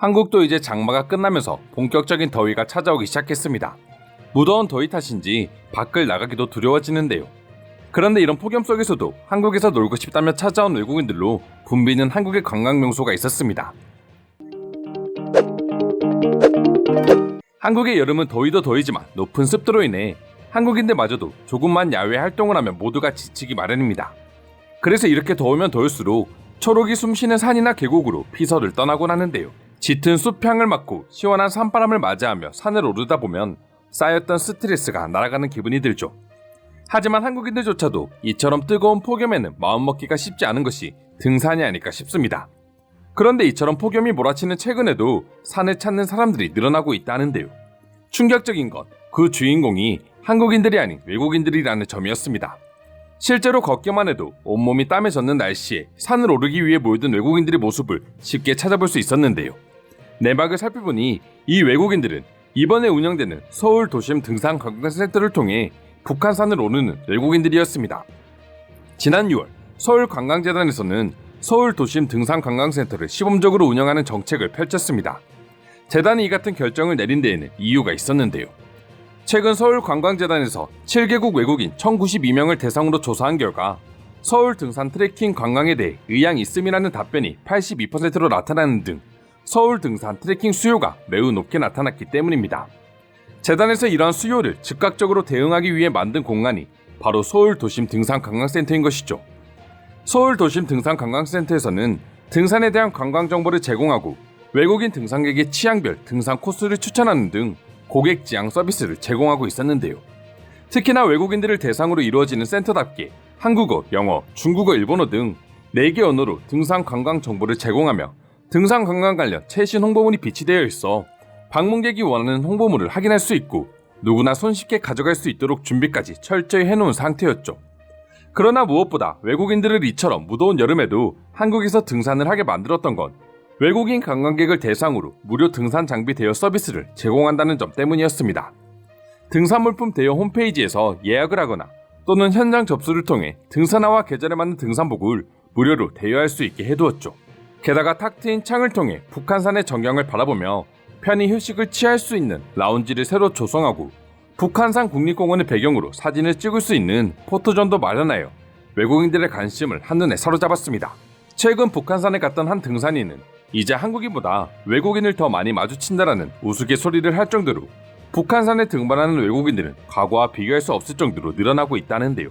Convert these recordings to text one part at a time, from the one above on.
한국도 이제 장마가 끝나면서 본격적인 더위가 찾아오기 시작했습니다. 무더운 더위 탓인지 밖을 나가기도 두려워지는데요. 그런데 이런 폭염 속에서도 한국에서 놀고 싶다며 찾아온 외국인들로 붐비는 한국의 관광 명소가 있었습니다. 한국의 여름은 더위도 더위지만 높은 습도로 인해 한국인들마저도 조금만 야외 활동을 하면 모두가 지치기 마련입니다. 그래서 이렇게 더우면 더울수록 초록이 숨쉬는 산이나 계곡으로 피서를 떠나곤 하는데요. 짙은 숲향을 맡고 시원한 산바람을 맞이하며 산을 오르다 보면 쌓였던 스트레스가 날아가는 기분이 들죠. 하지만 한국인들조차도 이처럼 뜨거운 폭염에는 마음먹기가 쉽지 않은 것이 등산이 아닐까 싶습니다. 그런데 이처럼 폭염이 몰아치는 최근에도 산을 찾는 사람들이 늘어나고 있다는데요. 충격적인 건 그 주인공이 한국인들이 아닌 외국인들이라는 점이었습니다. 실제로 걷기만 해도 온몸이 땀에 젖는 날씨에 산을 오르기 위해 모이던 외국인들의 모습을 쉽게 찾아볼 수 있었는데요. 내막을 살펴보니 이 외국인들은 이번에 운영되는 서울 도심 등산 관광센터를 통해 북한산을 오르는 외국인들이었습니다. 지난 6월 서울관광재단에서는 서울 도심 등산 관광센터를 시범적으로 운영하는 정책을 펼쳤습니다. 재단이 이 같은 결정을 내린 데에는 이유가 있었는데요. 최근 서울관광재단에서 7개국 외국인 1092명을 대상으로 조사한 결과 서울 등산 트레킹 관광에 대해 의향이 있음이라는 답변이 82%로 나타나는 등 서울 등산 트레킹 수요가 매우 높게 나타났기 때문입니다. 재단에서 이러한 수요를 즉각적으로 대응하기 위해 만든 공간이 바로 서울 도심 등산 관광센터인 것이죠. 서울 도심 등산 관광센터에서는 등산에 대한 관광 정보를 제공하고 외국인 등산객의 취향별 등산 코스를 추천하는 등 고객 지향 서비스를 제공하고 있었는데요. 특히나 외국인들을 대상으로 이루어지는 센터답게 한국어, 영어, 중국어, 일본어 등 4개 언어로 등산 관광 정보를 제공하며 등산 관광 관련 최신 홍보물이 비치되어 있어 방문객이 원하는 홍보물을 확인할 수 있고 누구나 손쉽게 가져갈 수 있도록 준비까지 철저히 해놓은 상태였죠. 그러나 무엇보다 외국인들을 이처럼 무더운 여름에도 한국에서 등산을 하게 만들었던 건 외국인 관광객을 대상으로 무료 등산 장비 대여 서비스를 제공한다는 점 때문이었습니다. 등산물품 대여 홈페이지에서 예약을 하거나 또는 현장 접수를 통해 등산화와 계절에 맞는 등산복을 무료로 대여할 수 있게 해두었죠. 게다가 탁 트인 창을 통해 북한산의 전경을 바라보며 편히 휴식을 취할 수 있는 라운지를 새로 조성하고 북한산 국립공원을 배경으로 사진을 찍을 수 있는 포토존도 마련하여 외국인들의 관심을 한눈에 사로잡았습니다. 최근 북한산에 갔던 한 등산인은 이제 한국인보다 외국인을 더 많이 마주친다라는 우스갯소리를 할 정도로 북한산에 등반하는 외국인들은 과거와 비교할 수 없을 정도로 늘어나고 있다는데요.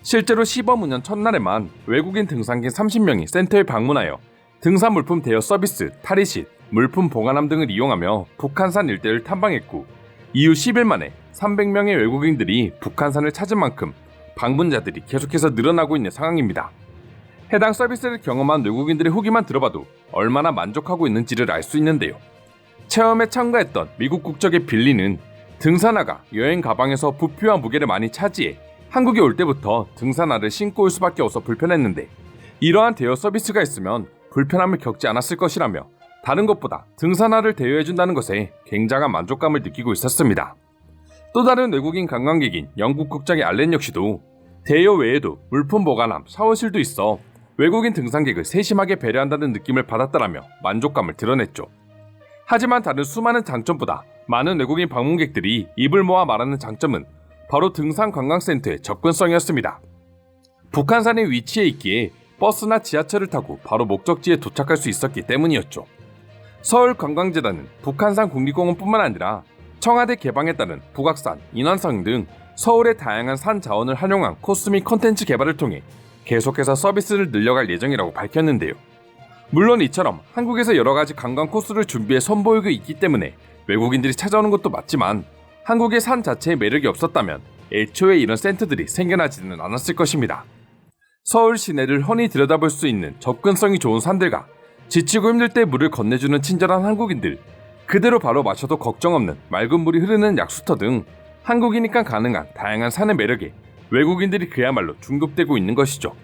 실제로 시범 운영 첫날에만 외국인 등산객 30명이 센터에 방문하여 등산 물품 대여 서비스, 탈의실, 물품 보관함 등을 이용하며 북한산 일대를 탐방했고 이후 10일 만에 300명의 외국인들이 북한산을 찾은 만큼 방문자들이 계속해서 늘어나고 있는 상황입니다. 해당 서비스를 경험한 외국인들의 후기만 들어봐도 얼마나 만족하고 있는지를 알 수 있는데요. 체험에 참가했던 미국 국적의 빌리는 등산화가 여행 가방에서 부피와 무게를 많이 차지해 한국에 올 때부터 등산화를 신고 올 수밖에 없어 불편했는데 이러한 대여 서비스가 있으면 불편함을 겪지 않았을 것이라며 다른 것보다 등산화를 대여해준다는 것에 굉장한 만족감을 느끼고 있었습니다. 또 다른 외국인 관광객인 영국 국적의 알렌 역시도 대여 외에도 물품 보관함, 샤워실도 있어 외국인 등산객을 세심하게 배려한다는 느낌을 받았다라며 만족감을 드러냈죠. 하지만 다른 수많은 장점보다 많은 외국인 방문객들이 입을 모아 말하는 장점은 바로 등산 관광센터의 접근성이었습니다. 북한산에 위치해 있기에 버스나 지하철을 타고 바로 목적지에 도착할 수 있었기 때문이었죠. 서울관광재단은 북한산 국립공원뿐만 아니라 청와대 개방에 따른 북악산, 인왕산 등 서울의 다양한 산 자원을 활용한 코스 및 콘텐츠 개발을 통해 계속해서 서비스를 늘려갈 예정이라고 밝혔는데요. 물론 이처럼 한국에서 여러가지 관광 코스를 준비해 선보이고 있기 때문에 외국인들이 찾아오는 것도 맞지만 한국의 산 자체의 매력이 없었다면 애초에 이런 센터들이 생겨나지는 않았을 것입니다. 서울 시내를 훤히 들여다볼 수 있는 접근성이 좋은 산들과 지치고 힘들 때 물을 건네주는 친절한 한국인들, 그대로 바로 마셔도 걱정 없는 맑은 물이 흐르는 약수터 등 한국이니까 가능한 다양한 산의 매력에 외국인들이 그야말로 중독되고 있는 것이죠.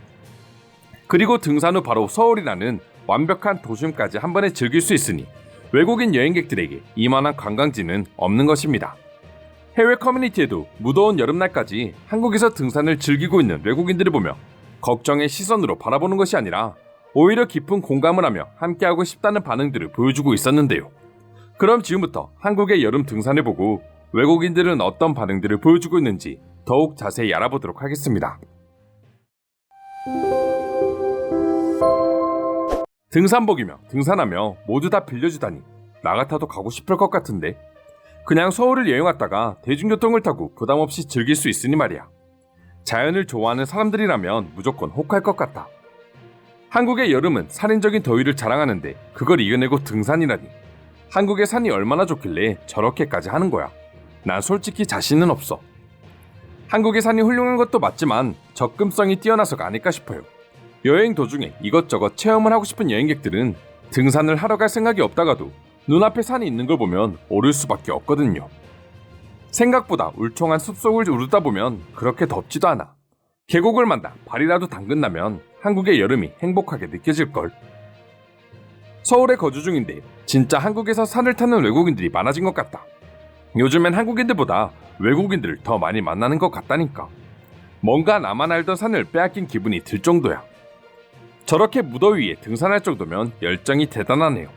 그리고 등산 후 바로 서울이라는 완벽한 도심까지 한 번에 즐길 수 있으니 외국인 여행객들에게 이만한 관광지는 없는 것입니다. 해외 커뮤니티에도 무더운 여름날까지 한국에서 등산을 즐기고 있는 외국인들을 보며 걱정의 시선으로 바라보는 것이 아니라 오히려 깊은 공감을 하며 함께하고 싶다는 반응들을 보여주고 있었는데요. 그럼 지금부터 한국의 여름 등산을 보고 외국인들은 어떤 반응들을 보여주고 있는지 더욱 자세히 알아보도록 하겠습니다. 등산복이며 등산하며 모두 다 빌려주다니 나 같아도 가고 싶을 것 같은데, 그냥 서울을 여행 왔다가 대중교통을 타고 부담없이 즐길 수 있으니 말이야. 자연을 좋아하는 사람들이라면 무조건 혹할 것 같아. 한국의 여름은 살인적인 더위를 자랑하는데 그걸 이겨내고 등산이라니. 한국의 산이 얼마나 좋길래 저렇게까지 하는 거야. 난 솔직히 자신은 없어. 한국의 산이 훌륭한 것도 맞지만 접근성이 뛰어나서가 아닐까 싶어요. 여행 도중에 이것저것 체험을 하고 싶은 여행객들은 등산을 하러 갈 생각이 없다가도 눈앞에 산이 있는 걸 보면 오를 수밖에 없거든요. 생각보다 울퉁한 숲속을 오르다 보면 그렇게 덥지도 않아. 계곡을 만나 발이라도 담근다면 한국의 여름이 행복하게 느껴질걸. 서울에 거주 중인데 진짜 한국에서 산을 타는 외국인들이 많아진 것 같다. 요즘엔 한국인들보다 외국인들을 더 많이 만나는 것 같다니까. 뭔가 나만 알던 산을 빼앗긴 기분이 들 정도야. 저렇게 무더위에 등산할 정도면 열정이 대단하네요.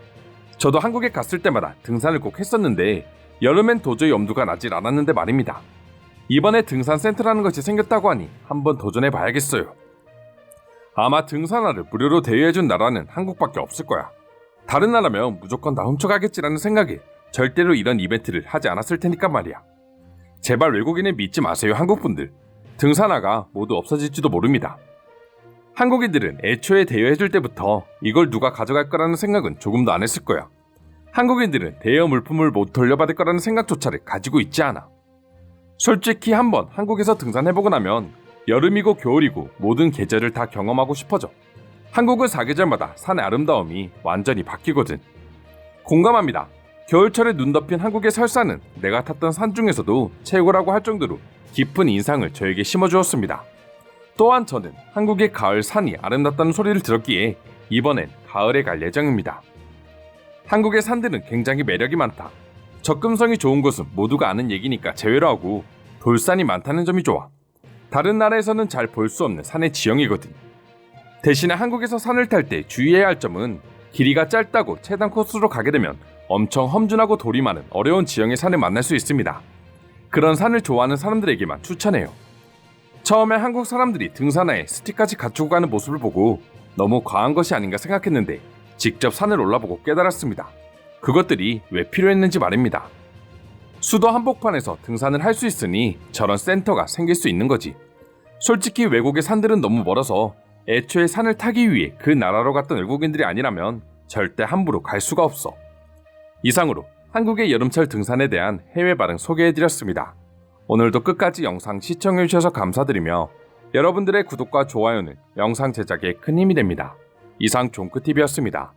저도 한국에 갔을 때마다 등산을 꼭 했었는데 여름엔 도저히 엄두가 나질 않았는데 말입니다. 이번에 등산센터라는 것이 생겼다고 하니 한번 도전해봐야겠어요. 아마 등산화를 무료로 대여해준 나라는 한국밖에 없을 거야. 다른 나라면 무조건 다 훔쳐가겠지라는 생각에 절대로 이런 이벤트를 하지 않았을 테니까 말이야. 제발 외국인을 믿지 마세요, 한국분들. 등산화가 모두 없어질지도 모릅니다. 한국인들은 애초에 대여해줄 때부터 이걸 누가 가져갈 거라는 생각은 조금도 안 했을 거야. 한국인들은 대여 물품을 못 돌려받을 거라는 생각조차를 가지고 있지 않아. 솔직히 한번 한국에서 등산해보고 나면 여름이고 겨울이고 모든 계절을 다 경험하고 싶어져. 한국은 사계절마다 산의 아름다움이 완전히 바뀌거든. 공감합니다. 겨울철에 눈 덮인 한국의 설산은 내가 탔던 산 중에서도 최고라고 할 정도로 깊은 인상을 저에게 심어주었습니다. 또한 저는 한국의 가을 산이 아름답다는 소리를 들었기에 이번엔 가을에 갈 예정입니다. 한국의 산들은 굉장히 매력이 많다. 접근성이 좋은 것은 모두가 아는 얘기니까 제외로 하고 돌산이 많다는 점이 좋아. 다른 나라에서는 잘 볼 수 없는 산의 지형이거든. 대신에 한국에서 산을 탈 때 주의해야 할 점은 길이가 짧다고 최단 코스로 가게 되면 엄청 험준하고 돌이 많은 어려운 지형의 산을 만날 수 있습니다. 그런 산을 좋아하는 사람들에게만 추천해요. 처음에 한국 사람들이 등산화에 스틱까지 갖추고 가는 모습을 보고 너무 과한 것이 아닌가 생각했는데 직접 산을 올라보고 깨달았습니다. 그것들이 왜 필요했는지 말입니다. 수도 한복판에서 등산을 할 수 있으니 저런 센터가 생길 수 있는 거지. 솔직히 외국의 산들은 너무 멀어서 애초에 산을 타기 위해 그 나라로 갔던 외국인들이 아니라면 절대 함부로 갈 수가 없어. 이상으로 한국의 여름철 등산에 대한 해외 반응 소개해드렸습니다. 오늘도 끝까지 영상 시청해주셔서 감사드리며 여러분들의 구독과 좋아요는 영상 제작에 큰 힘이 됩니다. 이상 종크TV였습니다.